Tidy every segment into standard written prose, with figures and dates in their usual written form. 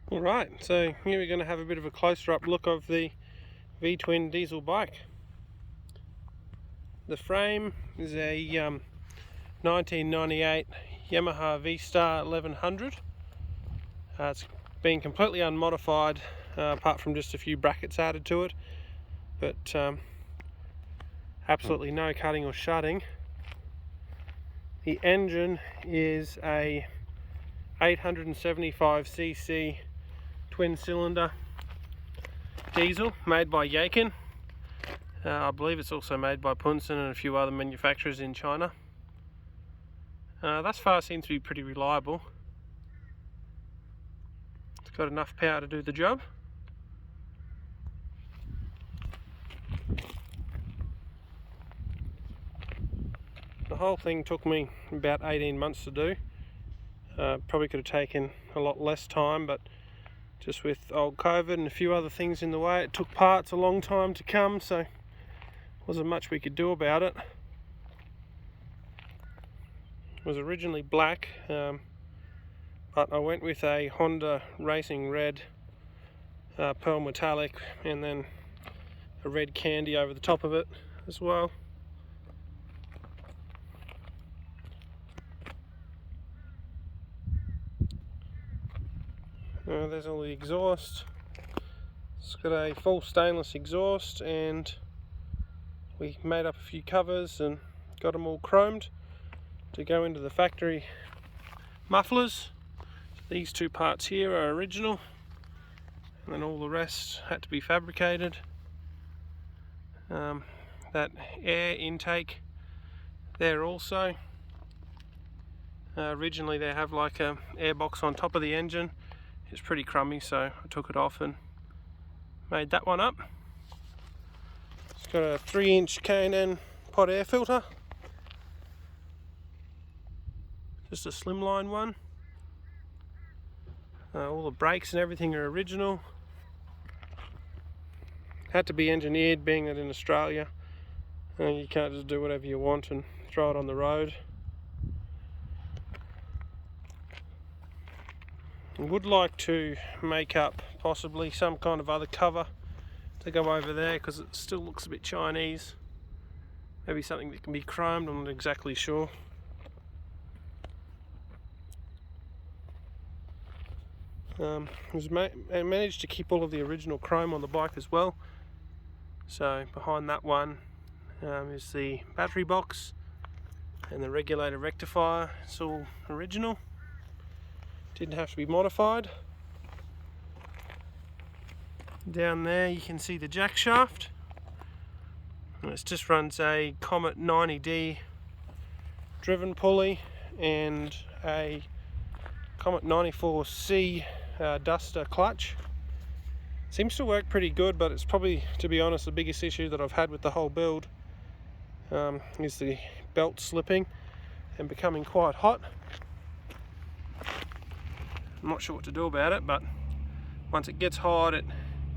Alright, so here we're going to have a bit of a closer up look of the V-twin diesel bike. The frame is a 1998 Yamaha V-Star 1100. It's been completely unmodified apart from just a few brackets added to it, but absolutely no cutting or shutting. The engine is a 875cc twin cylinder diesel made by Yaikin. I believe it's also made by Punsun and a few other manufacturers in China. Thus far seems to be pretty reliable. It's got enough power to do the job. The whole thing took me about 18 months to do. Probably could have taken a lot less time, but just with old COVID and a few other things in the way, it took parts a long time to come, so wasn't much we could do about it. It was originally black, but I went with a Honda Racing Red pearl metallic, and then a red candy over the top of it as well. There's all the exhaust. It's got a full stainless exhaust, and we made up a few covers and got them all chromed to go into the factory mufflers. These two parts here are original, and then all the rest had to be fabricated. That air intake there also, originally they have like a air box on top of the engine. It's pretty crummy, so I took it off and made that one up. It's got a 3-inch K&N pod air filter, just a slimline one. All the brakes and everything are original. Had to be engineered, being that in Australia you can't just do whatever you want and throw it on the road. I would like to make up possibly some kind of other cover to go over there, because it still looks a bit Chinese. Maybe something that can be chromed, I'm not exactly sure. I managed to keep all of the original chrome on the bike as well. So behind that one is the battery box and the regulator rectifier. It's all original. Didn't have to be modified. Down there you can see the jackshaft. It just runs a Comet 90D driven pulley and a Comet 94C duster clutch. Seems to work pretty good, but it's probably, to be honest, the biggest issue that I've had with the whole build is the belt slipping and becoming quite hot. I'm not sure what to do about it, but once it gets hot it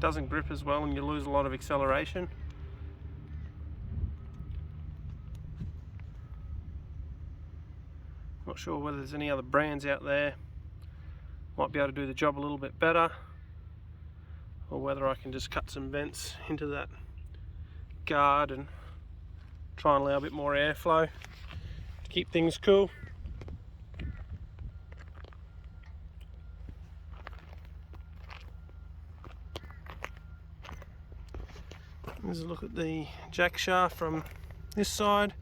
doesn't grip as well and you lose a lot of acceleration. Not sure whether there's any other brands out there might be able to do the job a little bit better, or whether I can just cut some vents into that guard and try and allow a bit more airflow to keep things cool. Here's a look at the jack shaft from this side.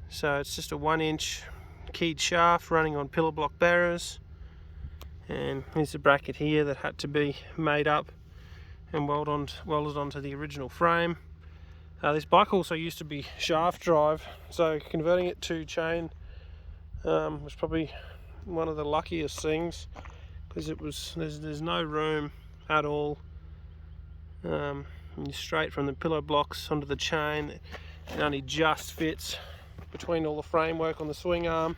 So it's just a 1-inch keyed shaft running on pillar block bearers, and here's a bracket here that had to be made up and welded onto the original frame. This bike also used to be shaft drive, so converting it to chain was probably one of the luckiest things, because there's no room at all. Straight from the pillar blocks onto the chain, it only just fits between all the framework on the swing arm,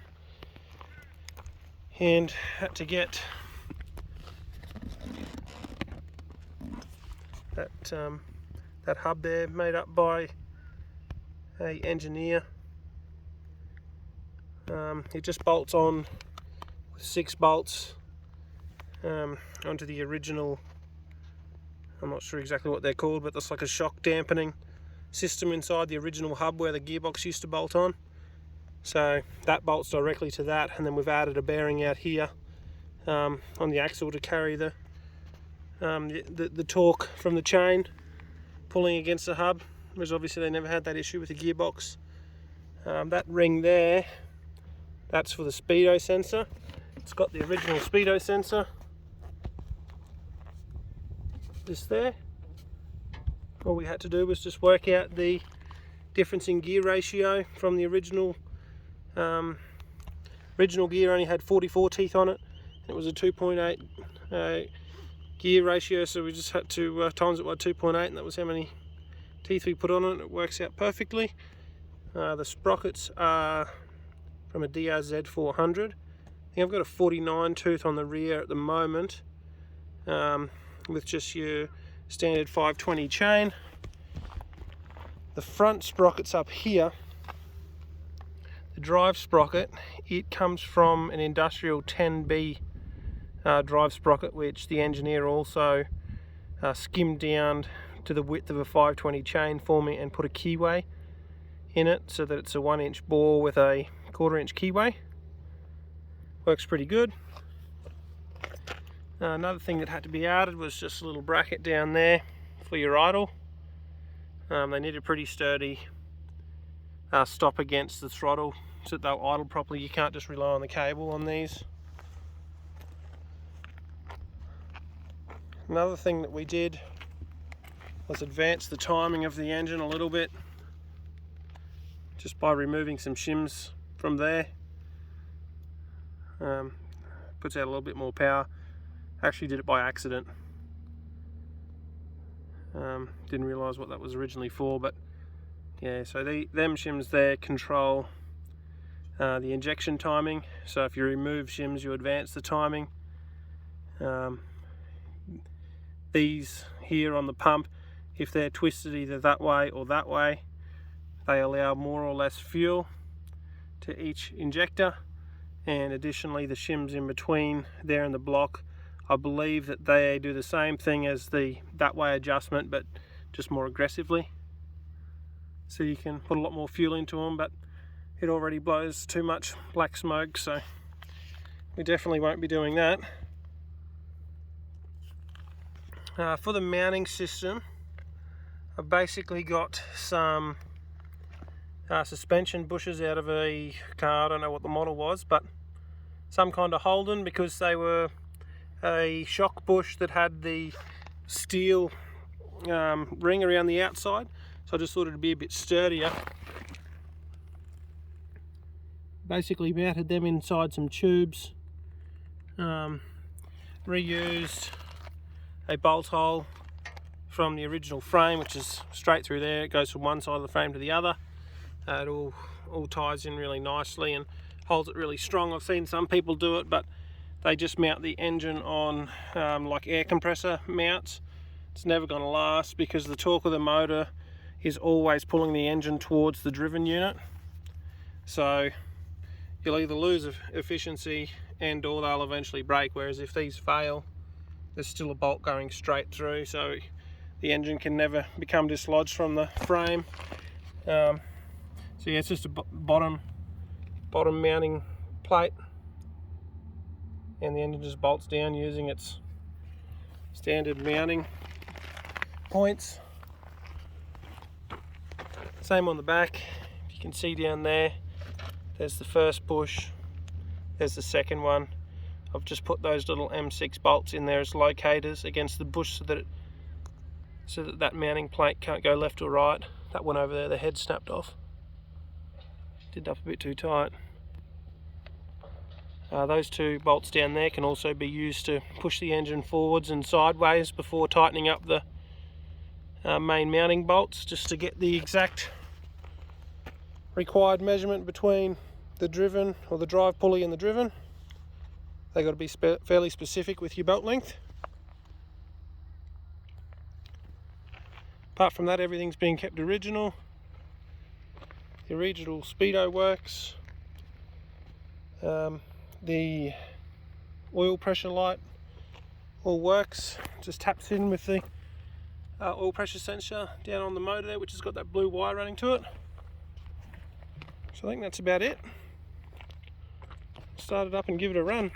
and had to get that hub there made up by an engineer. It just bolts on with 6 bolts onto the original, I'm not sure exactly what they're called, but that's like a shock dampening system inside the original hub where the gearbox used to bolt on. So that bolts directly to that, and then we've added a bearing out here on the axle to carry the torque from the chain pulling against the hub, whereas obviously they never had that issue with the gearbox. That ring there, that's for the speedo sensor. It's got the original speedo sensor, this there. All we had to do was just work out the difference in gear ratio from the original. Original gear only had 44 teeth on it. It was a 2.8 gear ratio, so we just had to times it by 2.8, and that was how many teeth we put on it. It works out perfectly. The sprockets are from a DRZ 400. I think I've got a 49 tooth on the rear at the moment, with just your standard 520 chain. The front sprocket's up here. The drive sprocket, it comes from an industrial 10B drive sprocket, which the engineer also skimmed down to the width of a 520 chain for me and put a keyway in it, so that it's a 1-inch bore with a 1/4-inch keyway. Works pretty good. Another thing that had to be added was just a little bracket down there for your idle. They need a pretty sturdy stop against the throttle so that they'll idle properly. You can't just rely on the cable on these. Another thing that we did was advance the timing of the engine a little bit, just by removing some shims from there. Puts out a little bit more power. Actually did it by accident. Didn't realise what that was originally for, but yeah, so them shims there control the injection timing. So if you remove shims, you advance the timing. These here on the pump, if they're twisted either that way or that way, they allow more or less fuel to each injector. And additionally, the shims in between there in the block, I believe that they do the same thing as the that way adjustment, but just more aggressively. So you can put a lot more fuel into them, but it already blows too much black smoke, so we definitely won't be doing that. For the mounting system, I've basically got some suspension bushes out of a car. I don't know what the model was, but some kind of Holden, because they were a shock bush that had the steel ring around the outside, so I just thought it'd be a bit sturdier. Basically mounted them inside some tubes, reused a bolt hole from the original frame, which is straight through there. It goes from one side of the frame to the other. It all ties in really nicely and holds it really strong. I've seen some people do it, but they just mount the engine on like air compressor mounts. It's never going to last, because the torque of the motor is always pulling the engine towards the driven unit. So you'll either lose efficiency and or they'll eventually break, whereas if these fail, there's still a bolt going straight through, so the engine can never become dislodged from the frame. So yeah, it's just a bottom mounting plate, and the engine just bolts down using its standard mounting points. Same on the back. If you can see down there, there's the first bush, there's the second one. I've just put those little M6 bolts in there as locators against the bush so that mounting plate can't go left or right. That one over there, the head snapped off. Did up a bit too tight. Those two bolts down there can also be used to push the engine forwards and sideways before tightening up the main mounting bolts, just to get the exact required measurement between the driven, or the drive pulley, and the driven. They've got to be fairly specific with your bolt length. Apart from that, everything's been kept original. The original speedo works. The oil pressure light all works. Just taps in with the oil pressure sensor down on the motor there, which has got that blue wire running to it. So I think that's about it. Start it up and give it a run.